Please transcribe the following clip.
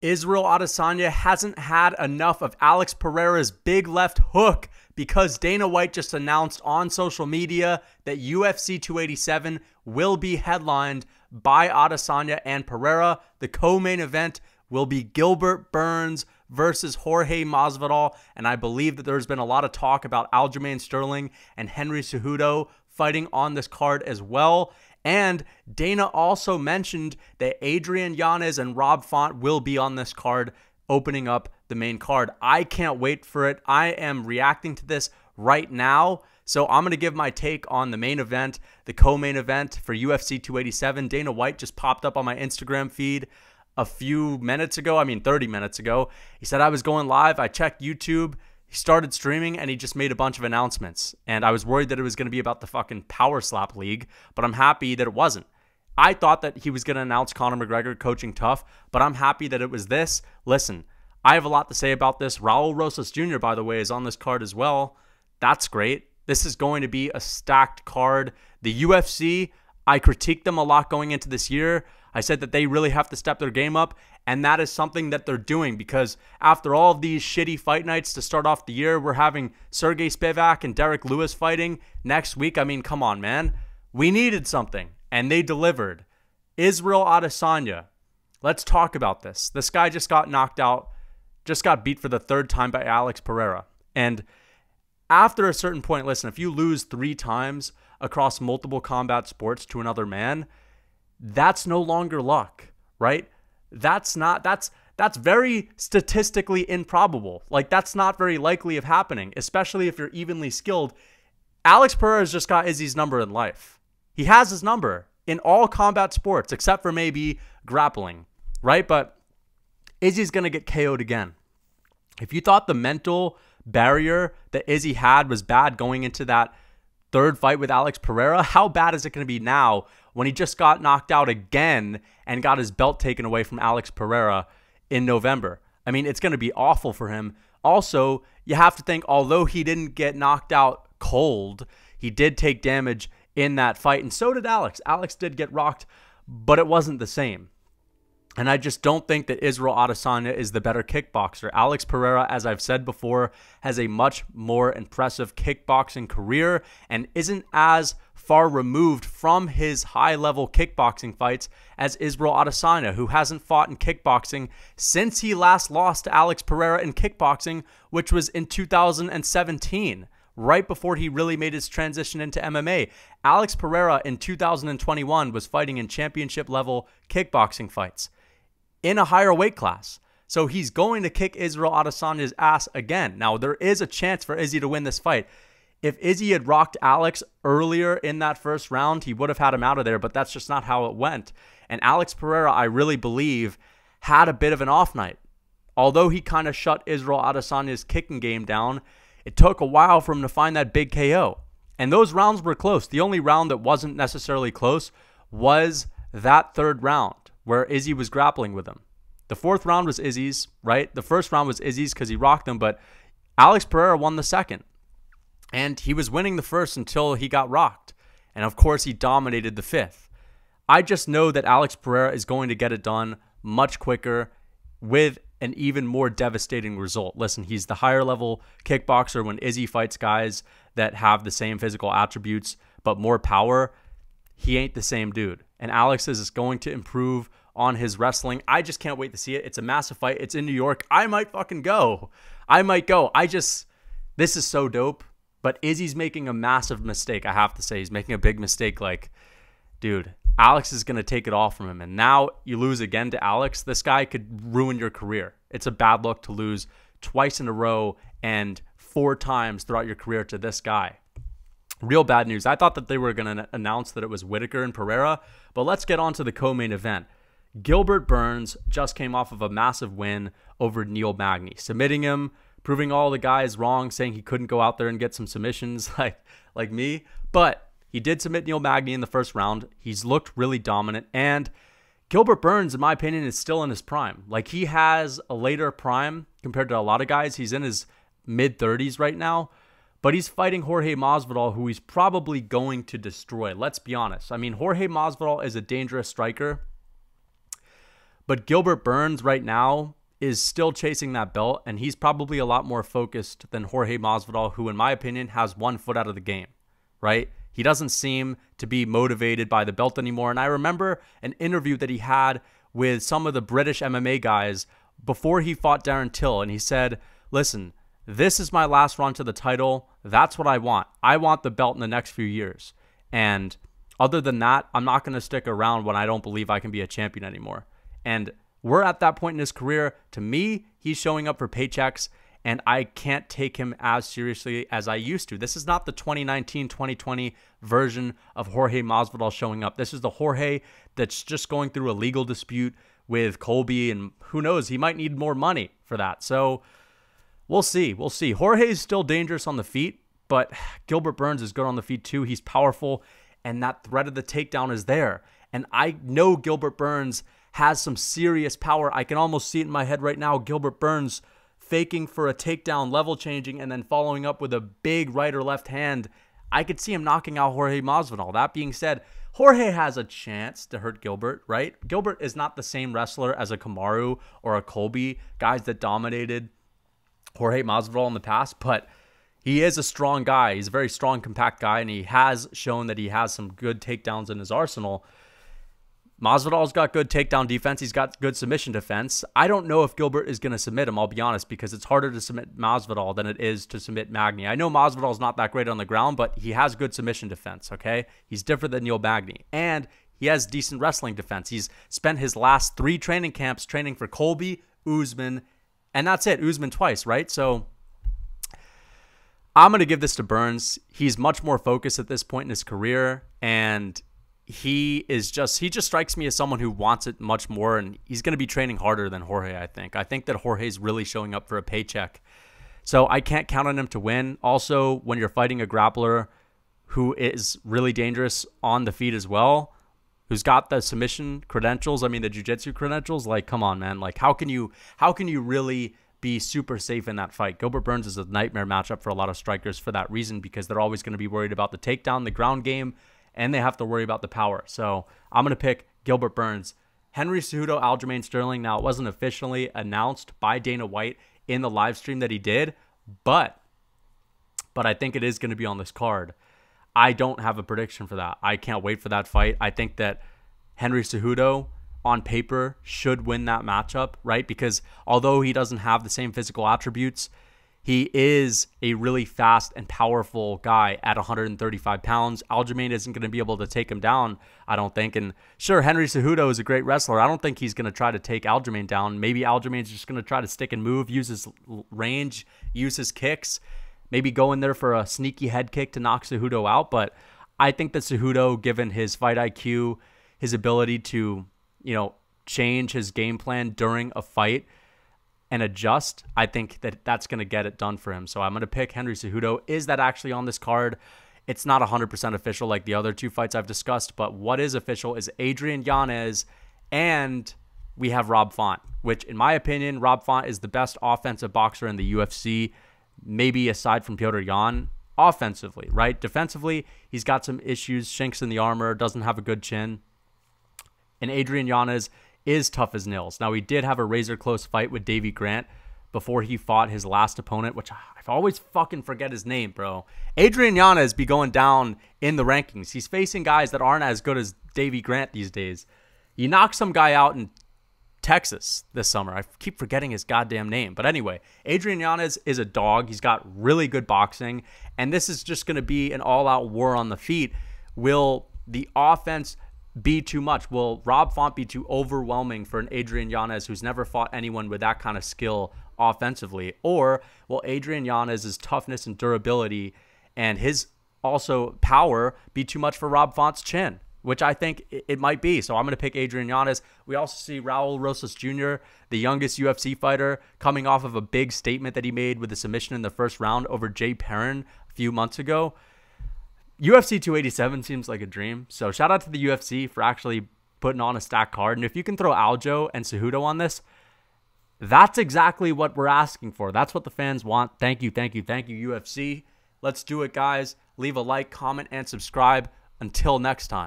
Isreal Adesanya hasn't had enough of Alex Pereira's big left hook because Dana White just announced on social media that UFC 287 will be headlined by Adesanya and Pereira. The co-main event will be Gilbert Burns versus Jorge Masvidal, and I believe that there's been a lot of talk about Aljamain Sterling and Henry Cejudo fighting on this card as well. And Dana also mentioned that Adrian Yanez and Rob Font will be on this card, opening up the main card. I can't wait for it. I am reacting to this right now. So I'm going to give my take on the main event, the co-main event for UFC 287. Dana White just popped up on my Instagram feed a few minutes ago. 30 minutes ago. He said I was going live. I checked YouTube. He started streaming and he just made a bunch of announcements. And I was worried that it was going to be about the fucking Power Slap League, but I'm happy that it wasn't. I thought that he was going to announce Conor McGregor coaching tough, but I'm happy that it was this. Listen, I have a lot to say about this. Raul Rosas Jr., by the way, is on this card as well. That's great. This is going to be a stacked card. The UFC, I critiqued them a lot going into this year. I said that they really have to step their game up, and that is something that they're doing because after all of these shitty fight nights to start off the year, we're having Sergey Spivak and Derek Lewis fighting next week. Come on, man. We needed something, and they delivered. Isreal Adesanya. Let's talk about this. This guy just got knocked out, just got beat for the third time by Alex Pereira. And after a certain point, listen, if you lose 3 times across multiple combat sports to another man, that's no longer luck, right? That's very statistically improbable. That's not very likely of happening, especially if you're evenly skilled. Alex Pereira's just got Izzy's number in life. He has his number in all combat sports, except for maybe grappling, right? But Izzy's going to get KO'd again. If you thought the mental barrier that Izzy had was bad going into that third fight with Alex Pereira, how bad is it going to be now when he just got knocked out again and got his belt taken away from Alex Pereira in November? It's going to be awful for him. Also, you have to think, although he didn't get knocked out cold, he did take damage in that fight, and so did Alex. Alex did get rocked, but it wasn't the same. And I just don't think that Isreal Adesanya is the better kickboxer. Alex Pereira, as I've said before, has a much more impressive kickboxing career and isn't as far removed from his high-level kickboxing fights as Isreal Adesanya, who hasn't fought in kickboxing since he last lost to Alex Pereira in kickboxing, which was in 2017, right before he really made his transition into MMA. Alex Pereira in 2021 was fighting in championship-level kickboxing fights in a higher weight class. So he's going to kick Isreal Adesanya's ass again. Now, there is a chance for Izzy to win this fight. If Izzy had rocked Alex earlier in that first round, he would have had him out of there, but that's just not how it went. And Alex Pereira, I really believe, had a bit of an off night. Although he kind of shut Isreal Adesanya's kicking game down, it took a while for him to find that big KO. And those rounds were close. The only round that wasn't necessarily close was that third round, where Izzy was grappling with him. The fourth round was Izzy's, right? The first round was Izzy's because he rocked him, but Alex Pereira won the second. And he was winning the first until he got rocked. And of course, he dominated the fifth. I just know that Alex Pereira is going to get it done much quicker with an even more devastating result. Listen, he's the higher level kickboxer. When Izzy fights guys that have the same physical attributes but more power, he ain't the same dude. And Alex is going to improve on his wrestling. I just can't wait to see it. It's a massive fight. It's in New York. I might fucking go. I might go. This is so dope. But Izzy's making a massive mistake. I have to say, he's making a big mistake. Dude, Alex is going to take it all from him. And now you lose again to Alex. This guy could ruin your career. It's a bad look to lose twice in a row and 4 times throughout your career to this guy. Real bad news. I thought that they were going to announce that it was Whitaker and Pereira, but let's get on to the co-main event. Gilbert Burns just came off of a massive win over Neil Magny, submitting him, proving all the guys wrong, saying he couldn't go out there and get some submissions like me, but he did submit Neil Magny in the first round. He's looked really dominant, and Gilbert Burns, in my opinion, is still in his prime. He has a later prime compared to a lot of guys. He's in his mid-30s right now. But he's fighting Jorge Masvidal, who he's probably going to destroy. Let's be honest. Jorge Masvidal is a dangerous striker. But Gilbert Burns right now is still chasing that belt, and he's probably a lot more focused than Jorge Masvidal, who, in my opinion, has one foot out of the game, right? He doesn't seem to be motivated by the belt anymore. And I remember an interview that he had with some of the British MMA guys before he fought Darren Till, and he said, listen, this is my last run to the title. That's what I want. I want the belt in the next few years. And other than that, I'm not going to stick around when I don't believe I can be a champion anymore. And we're at that point in his career. To me, he's showing up for paychecks, and I can't take him as seriously as I used to. This is not the 2019-2020 version of Jorge Masvidal showing up. This is the Jorge that's just going through a legal dispute with Colby, and who knows, he might need more money for that. So we'll see. We'll see. Jorge is still dangerous on the feet, but Gilbert Burns is good on the feet too. He's powerful, and that threat of the takedown is there. And I know Gilbert Burns has some serious power. I can almost see it in my head right now. Gilbert Burns faking for a takedown, level changing, and then following up with a big right or left hand. I could see him knocking out Jorge Masvidal. That being said, Jorge has a chance to hurt Gilbert, right? Gilbert is not the same wrestler as a Kamaru or a Colby, guys that dominated Jorge Masvidal in the past, but he is a strong guy. He's a very strong, compact guy, and he has shown that he has some good takedowns in his arsenal. Masvidal's got good takedown defense. He's got good submission defense. I don't know if Gilbert is going to submit him, I'll be honest, because it's harder to submit Masvidal than it is to submit Magny. I know Masvidal's not that great on the ground, but he has good submission defense, okay? He's different than Neil Magny. And he has decent wrestling defense. He's spent his last 3 training camps training for Colby, Usman, and that's it. Usman twice, right? So I'm going to give this to Burns. He's much more focused at this point in his career, and he just strikes me as someone who wants it much more, and he's going to be training harder than Jorge, I think. I think that Jorge's really showing up for a paycheck. So I can't count on him to win. Also, when you're fighting a grappler who is really dangerous on the feet as well, who's got the submission credentials, I mean the jiu-jitsu credentials, like, come on, man. Like, how can you really be super safe in that fight? Gilbert Burns is a nightmare matchup for a lot of strikers for that reason, because they're always going to be worried about the takedown, the ground game, and they have to worry about the power. So I'm going to pick Gilbert Burns. Henry Cejudo, Aljamain Sterling. Now, it wasn't officially announced by Dana White in the live stream that he did, but I think it is going to be on this card. I don't have a prediction for that. I can't wait for that fight. I think that Henry Cejudo, on paper, should win that matchup, right? Because although he doesn't have the same physical attributes, he is a really fast and powerful guy at 135 pounds. Aljamain isn't going to be able to take him down, I don't think. And sure, Henry Cejudo is a great wrestler. I don't think he's going to try to take Aljamain down. Maybe Aljamain's just going to try to stick and move, use his range, use his kicks, maybe go in there for a sneaky head kick to knock Cejudo out. But I think that Cejudo, given his fight IQ, his ability to, change his game plan during a fight and adjust, I think that that's going to get it done for him. So I'm going to pick Henry Cejudo. Is that actually on this card? It's not 100% official like the other 2 fights I've discussed, but what is official is Adrian Yanez, and we have Rob Font, which in my opinion, Rob Font is the best offensive boxer in the UFC, maybe aside from Petr Yan, offensively, right? Defensively, he's got some issues, chinks in the armor, doesn't have a good chin. And Adrian Yanez is tough as nails. Now, he did have a razor-close fight with Davey Grant before he fought his last opponent, which I always fucking forget his name, bro. Adrian Yanez be going down in the rankings. He's facing guys that aren't as good as Davey Grant these days. He knocked some guy out in Texas this summer. I keep forgetting his goddamn name. But anyway, Adrian Yanez is a dog. He's got really good boxing, and this is just going to be an all-out war on the feet. Will the offense be too much? Will Rob Font be too overwhelming for an Adrian Yanez who's never fought anyone with that kind of skill offensively? Or will Adrian Yanez's toughness and durability and his also power be too much for Rob Font's chin? Which I think it might be. So I'm going to pick Adrian Yanez. We also see Raul Rosas Jr., the youngest UFC fighter, coming off of a big statement that he made with a submission in the first round over Jay Perrin a few months ago. UFC 287 seems like a dream. So shout out to the UFC for actually putting on a stacked card. And if you can throw Aljo and Cejudo on this, that's exactly what we're asking for. That's what the fans want. Thank you, thank you, thank you, UFC. Let's do it, guys. Leave a like, comment, and subscribe. Until next time.